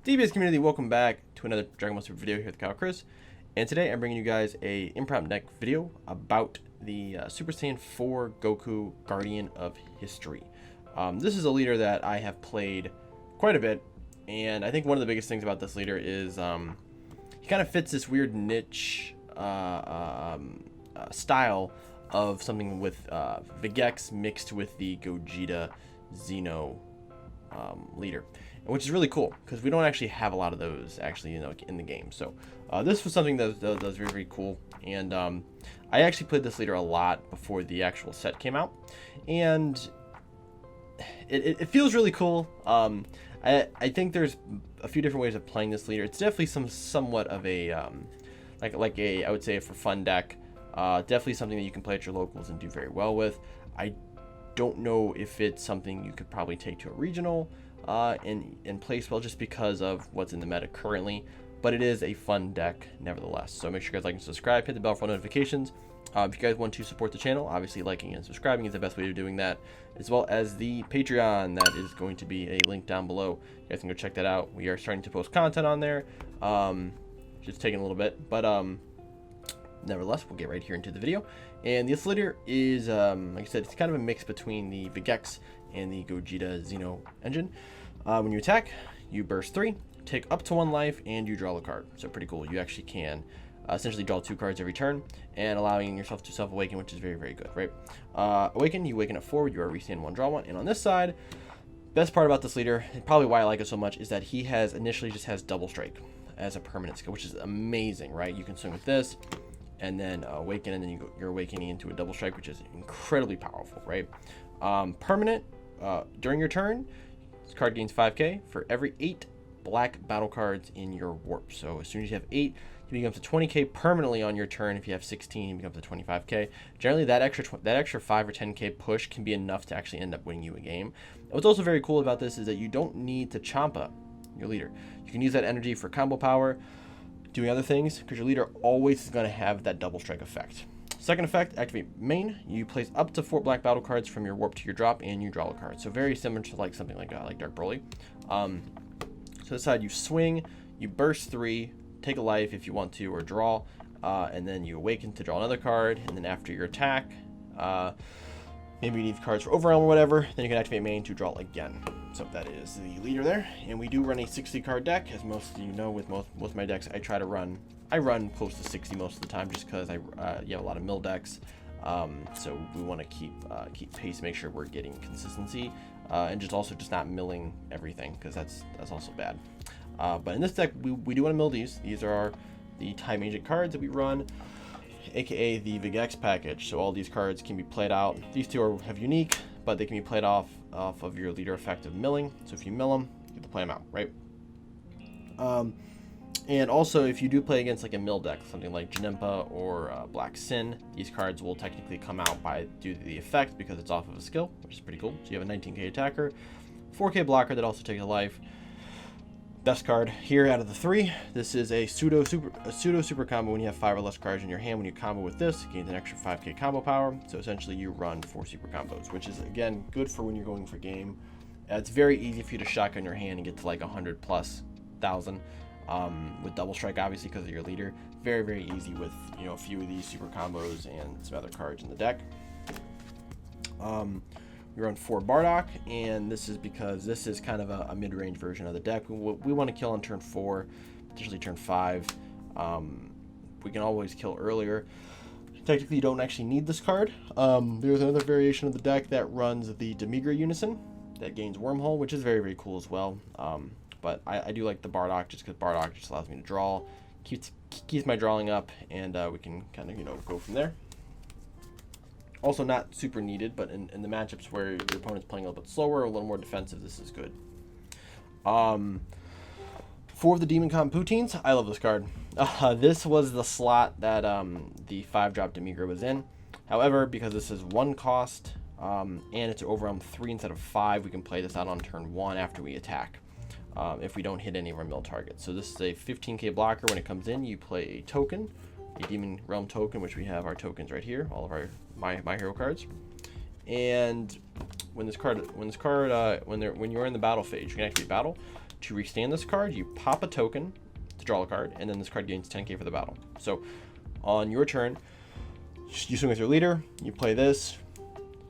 DBS community, welcome back to another Dragon Ball Super video here with Kyle Chris. And today I'm bringing you guys a impromptu deck video about the Super Saiyan 4 Goku Guardian of History. This is a leader that I have played quite a bit, and I think one of the biggest things about this leader is he kind of fits this weird niche style of something with Vegex mixed with the Gogeta Xeno leader, which is really cool because we don't actually have a lot of those actually in the game. So this was something that was very, very cool, and I actually played this leader a lot before the actual set came out, and it feels really cool. I think there's a few different ways of playing this leader. It's definitely somewhat of a like a, I would say, for fun deck. Definitely something that you can play at your locals and do very well with. I don't know if it's something you could probably take to a regional and place well, just because of what's in the meta currently, but it is a fun deck nevertheless. So make sure you guys like and subscribe, hit the bell for notifications. If you guys want to support the channel, obviously liking and subscribing is the best way of doing that, as well as the Patreon. That is going to be a link down below. You guys can go check that out. We are starting to post content on there. Just taking a little bit, but nevertheless, we'll get right here into the video. And this leader is, like I said, it's kind of a mix between the Vegex and the Gogeta Xeno engine. When you attack, you burst 3, take up to 1 life, and you draw a card. So pretty cool. You actually can essentially draw 2 cards every turn, and allowing yourself to self-awaken, which is very, very good, right? Awaken, you awaken at 4, you are restand 1, draw 1. And on this side, best part about this leader, and probably why I like it so much, is that he has initially just has double strike as a permanent skill, which is amazing, right? You can swing with this, and then awaken, and then you're awakening into a double strike, which is incredibly powerful, right? Permanent, during your turn, this card gains 5k for every 8 black battle cards in your warp. So as soon as you have 8, it becomes a 20k permanently on your turn. If you have 16, it becomes a 25k. Generally, that extra 5 or 10k push can be enough to actually end up winning you a game. And what's also very cool about this is that you don't need to Champa your leader. You can use that energy for combo power, doing other things, because your leader always is going to have that double strike effect. Second effect, activate main. You place up to 4 black battle cards from your warp to your drop, and you draw a card. So very similar to like something like Dark Broly. So this side, you swing, you burst 3, take a life if you want to, or draw, and then you awaken to draw another card. And then after your attack, maybe you need cards for overwhelm or whatever, then you can activate main to draw again. So that is the leader there. And we do run a 60 card deck, as most of you know. With most of my decks, I run close to 60 most of the time, just because you have a lot of mill decks. So we want to keep pace, make sure we're getting consistency, and just not milling everything, because that's also bad. But in this deck, we do want to mill these. These are the time agent cards that we run, aka the Vegex package. So all these cards can be played out. These two have unique, but they can be played off of your leader effect of milling. So if you mill them, you get to play them out, right? And also, if you do play against like a mill deck, something like Janempa or Black Sin, these cards will technically come out due to the effect, because it's off of a skill, which is pretty cool. So you have a 19k attacker, 4k blocker that also takes a life. Best card here out of the 3. This is a pseudo super combo. When you have 5 or less cards in your hand, when you combo with this, it gains an extra 5k combo power. So essentially, you run 4 super combos, which is again good for when you're going for game. It's very easy for you to shotgun your hand and get to like 100,000+. With double strike, obviously, because of your leader. Very, very easy with a few of these super combos and some other cards in the deck. We run 4 Bardock, and this is because this is kind of a mid-range version of the deck. We want to kill on turn 4, potentially turn 5. We can always kill earlier. Technically, you don't actually need this card. There's another variation of the deck that runs the Demigra Unison that gains Wormhole, which is very, very cool as well. But I do like the Bardock, just because Bardock just allows me to draw, keeps my drawing up, and we can kind of go from there. Also not super needed, but in the matchups where your opponent's playing a little bit slower, a little more defensive, this is good. 4 of the Demon Con Poutines. I love this card. This was the slot that the 5-drop Demigra was in. However, because this is 1 cost, and it's overwhelm 3 instead of 5, we can play this out on turn 1 after we attack. If we don't hit any of our mill targets. So this is a 15k blocker. When it comes in, you play a token, a Demon Realm token, which we have our tokens right here, all of our my hero cards. And when you're in the battle phase, you can activate battle. to restand this card, you pop a token to draw a card, and then this card gains 10k for the battle. So on your turn, you swing with your leader, you play this,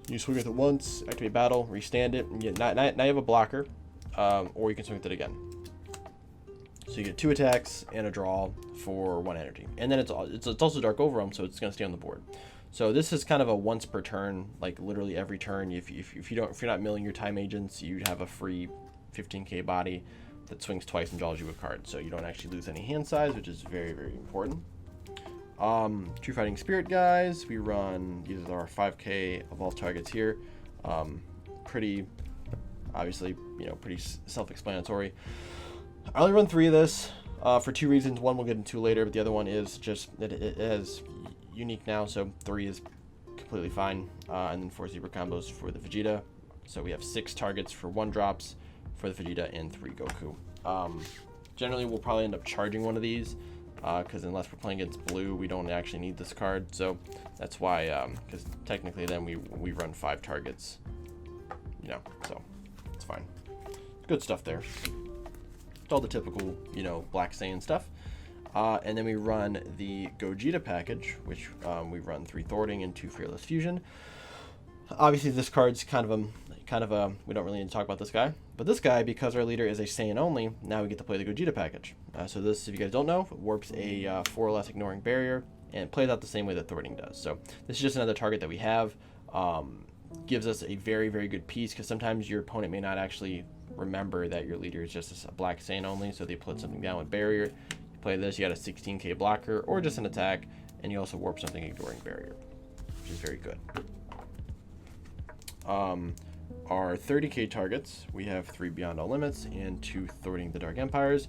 you swing with it once, activate battle, restand it, and now you have a blocker, or you can swing with it again. So you get 2 attacks and a draw for 1 energy, and then it's also Dark Overwhelm, so it's going to stay on the board. So this is kind of a once per turn, like literally every turn. If you're not milling your time agents, you have a free 15k body that swings twice and draws you a card, so you don't actually lose any hand size, which is very, very important. True Fighting Spirit guys, we run, these are our 5k of all targets here. Pretty, obviously, pretty self-explanatory. I only run 3 of this for 2 reasons. One we'll get into later, but the other one is just that it is unique now, so 3 is completely fine. And then 4 Zebra combos for the Vegeta. So we have 6 targets for 1 drops for the Vegeta and 3 Goku. Generally, we'll probably end up charging one of these, because unless we're playing against blue, we don't actually need this card. So that's why, because technically then we run 5 targets, so it's fine. Good stuff there. It's all the typical, Black Saiyan stuff. And then we run the Gogeta package, which we run 3 Thwarting and 2 Fearless Fusion. Obviously, this card's kind of a we don't really need to talk about this guy. But this guy, because our leader is a Saiyan only, now we get to play the Gogeta package. So this, if you guys don't know, warps a 4 or less ignoring barrier, and it plays out the same way that Thwarting does. So this is just another target that we have. Gives us a very, very good piece, because sometimes your opponent may not actually remember that your leader is just a Black Saiyan only, so they put something down with barrier. You play this, you got a 16k blocker, or just an attack, and you also warp something ignoring barrier, which is very good. Our 30k targets, we have 3 Beyond All Limits and 2 Thwarting the Dark Empires.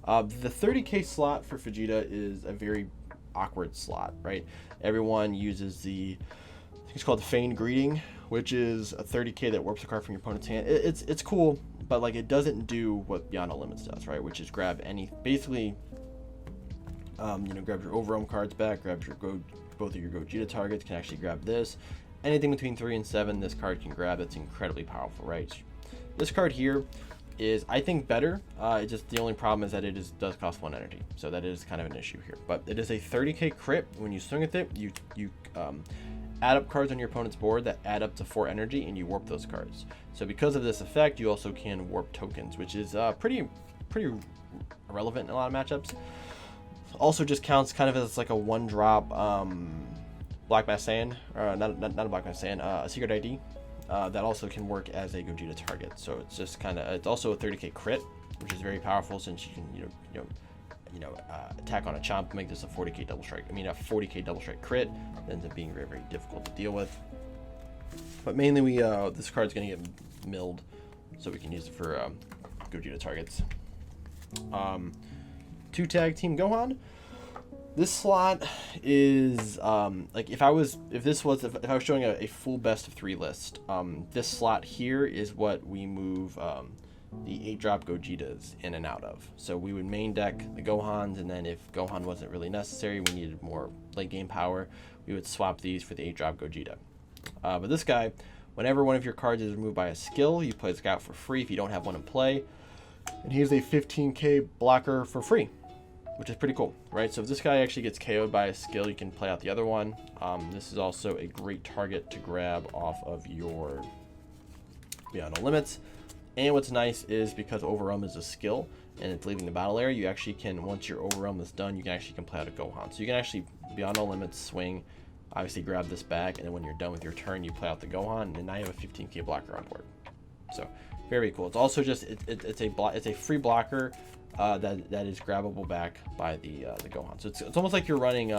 The 30k slot for Vegeta is a very awkward slot, right? Everyone uses I think it's called the Feigned Greeting, which is a 30k that warps a card from your opponent's hand. It's cool, but like it doesn't do what Beyond All Limits does, right? Which is grab basically, grab your Overwhelm cards back, grab both of your Gogeta targets, can actually grab this. Anything between 3 and 7, this card can grab. It's incredibly powerful, right? This card here is, I think, better. Just the only problem is that it does cost 1 energy, so that is kind of an issue here. But it is a 30k crit. When you swing with it, you add up cards on your opponent's board that add up to 4 energy, and you warp those cards. So because of this effect, you also can warp tokens, which is pretty irrelevant in a lot of matchups. Also just counts kind of as like a 1-drop Black Mass Saiyan, or not a Black Mass Saiyan, a Secret ID that also can work as a Gogeta target. So it's just it's also a 30k crit, which is very powerful, since you can attack on a chomp, make this a 40k double strike. A 40k double strike crit. It ends up being very, very difficult to deal with. But mainly this card's gonna get milled, so we can use it for Gogeta targets. 2 Tag Team Gohan. This slot is if I was showing a full best of 3 list, this slot here is what we move the 8-drop Gogetas in and out of. So we would main deck the Gohans, and then if Gohan wasn't really necessary, we needed more late game power, we would swap these for the 8-drop Gogeta. But this guy, whenever one of your cards is removed by a skill, you play this guy out for free if you don't have one in play, and he's a 15k blocker for free, which is pretty cool, right? So if this guy actually gets KO'd by a skill, you can play out the other one. This is also a great target to grab off of your Beyond All Limits. And what's nice is, because Overwhelm is a skill and it's leaving the battle area, you actually can, once your Overwhelm is done, you can actually play out a Gohan. So you can actually Beyond All Limits, swing, obviously grab this back, and then when you're done with your turn, you play out the Gohan, and now you have a 15k blocker on board. So very cool. It's also just it's a free blocker that is grabbable back by the Gohan. So it's almost like you're running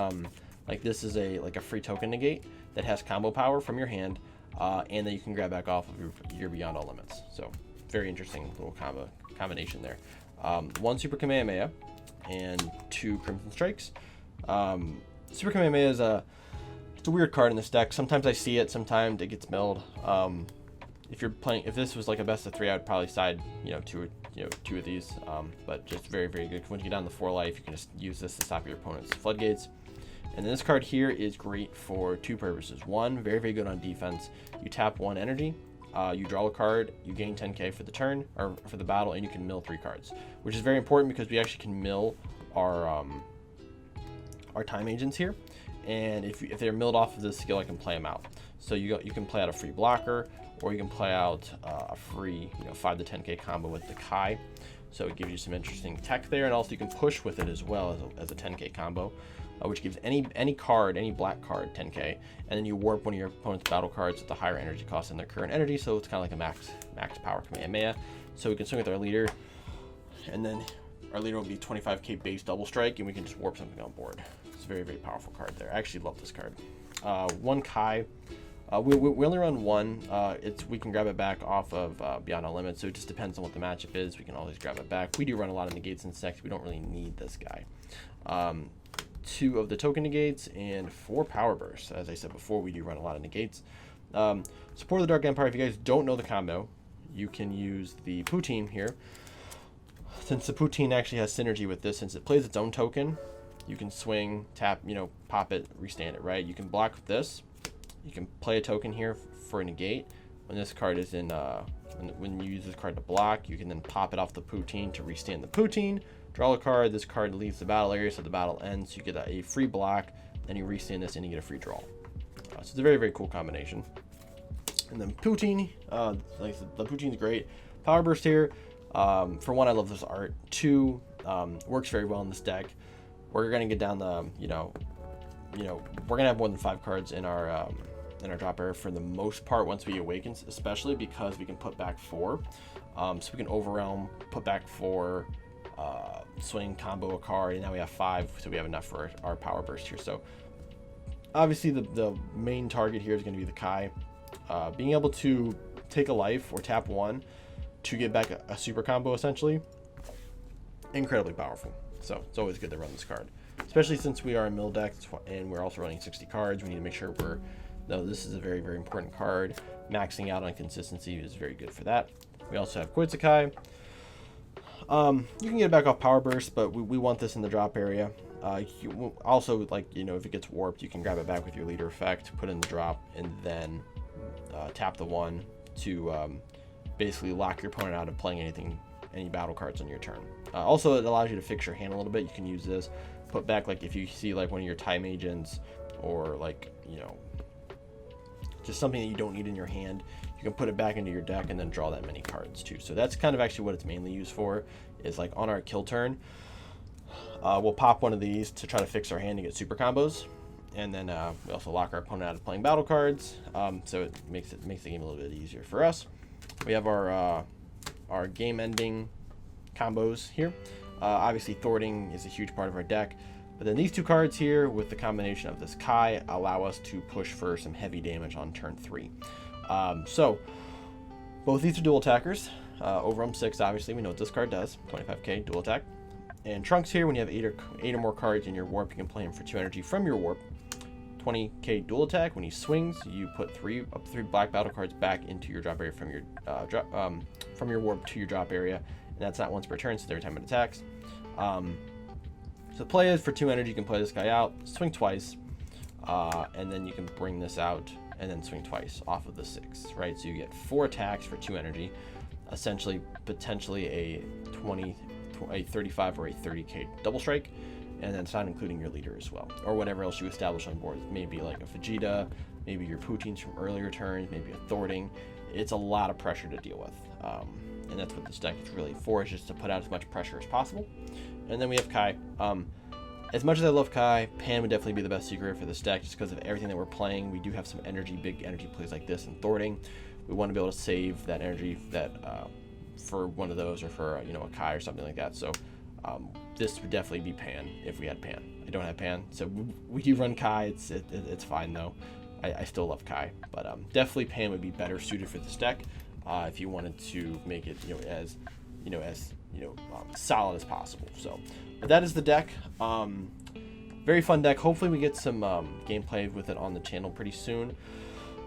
like this is a free token negate that has combo power from your hand, and that you can grab back off of your Beyond All Limits. So very interesting little combination there. 1 Super Kamehameha and 2 Crimson Strikes. Super Kamehameha is it's a weird card in this deck. Sometimes I see it, sometimes it gets milled. If this was like a best of 3, I would probably side two of these, but just very, very good. When you get down to 4 life, you can just use this to stop your opponent's floodgates. And then this card here is great for 2 purposes. 1, very, very good on defense. You tap 1 energy, you draw a card, you gain 10k for the turn, or for the battle, and you can mill 3 cards, which is very important because we actually can mill our time agents here, and if they're milled off of this skill, I can play them out. So you can play out a free blocker, or you can play out a free 5 to 10k combo with the Kai. So it gives you some interesting tech there, and also you can push with it as well as a 10k combo, which gives any card, any black card 10k, and then you warp one of your opponent's battle cards with the higher energy cost than their current energy, so it's kind of like a max power Kamehameha. So we can swing with our leader, and then our leader will be 25k base double strike, and we can just warp something on board. It's a very, very powerful card there. I actually love this card. One Kai. We only run one. We can grab it back off of Beyond All Limits, so it just depends on what the matchup is. We can always grab it back. We do run a lot of negates and stacks. We don't really need this guy. 2 of the token negates and 4 power bursts. As I said before, we do run a lot of negates. Support of the Dark Empire. If you guys don't know the combo, you can use the Poutine here. Since the Poutine actually has synergy with this, since it plays its own token, you can swing, tap, pop it, restand it, right? You can block with this. You can play a token here for a negate. When this card is in, when you use this card to block, you can then pop it off the Poutine to restand the Poutine. Draw a card. This card leaves the battle area, so the battle ends. You get a free block, then you restand this, and you get a free draw. So it's a very, very cool combination. And then Poutine, like I said, the Poutine's great. Power burst here. For one, I love this art. 2, works very well in this deck. We're gonna get down the, we're gonna have more than 5 cards in our drop area for the most part once we awaken, especially because we can put back 4. So we can overwhelm, put back 4, swing, combo a card, and now we have 5, so we have enough for our power burst here. So obviously the main target here is going to be the Kai. Being able to take a life or tap 1 to get back a super combo, essentially, incredibly powerful. So it's always good to run this card, especially since we are a mill deck and we're also running 60 cards. We need to make sure this is a very, very important card. Maxing out on consistency is very good for that. We also have Koitsukai. You can get it back off power burst, but we want this in the drop area. Also, if it gets warped, you can grab it back with your leader effect, put it in the drop, and then tap the 1 to basically lock your opponent out of playing any battle cards on your turn. Also, it allows you to fix your hand a little bit. You can use this, put back, if you see one of your time agents, or just something that you don't need in your hand, you can put it back into your deck and then draw that many cards too. So that's kind of actually what it's mainly used for, is on our kill turn, we'll pop one of these to try to fix our hand to get super combos, and then we also lock our opponent out of playing battle cards, so it makes the game a little bit easier for us. We have our game ending combos here. Obviously thwarting is a huge part of our deck, but then these 2 cards here with the combination of this Kai allow us to push for some heavy damage on turn 3. So both these are dual attackers. Overwhelm 6, obviously we know what this card does, 25k dual attack. And Trunks here, when you have 8 or more cards in your warp, you can play him for 2 energy from your warp. 20k dual attack. When he swings, you put up to 3 black battle cards back into your drop area from your warp to your drop area, and that's not once per turn, so every time it attacks. So play is for 2 energy. You can play this guy out, swing twice, and then you can bring this out and then swing twice off of the 6, right? So you get 4 attacks for 2 energy, essentially potentially a 35 or a 30k double strike, and then it's not including your leader as well, or whatever else you establish on board. Maybe like a Vegeta, maybe your Poutines from earlier turns, maybe a thwarting. It's a lot of pressure to deal with, and that's what this deck is really for, is just to put out as much pressure as possible. And then we have Kai. As much as I love Kai, Pan would definitely be the best secret for this deck, just because of everything that we're playing. We do have some big energy plays like this and thwarting. We want to be able to save that energy for one of those, or for a Kai or something like that. So this would definitely be Pan if we had Pan. I don't have Pan, so we do run Kai. It's fine though. I still love Kai, but definitely Pan would be better suited for this deck if you wanted to make it as solid as possible. So but that is the deck. Very fun deck. Hopefully we get some gameplay with it on the channel pretty soon.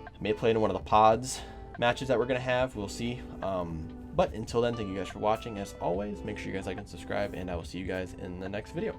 I may play in one of the pods matches that we're gonna have. We'll see. But until then, thank you guys for watching. As always, make sure you guys like and subscribe, and I will see you guys in the next video.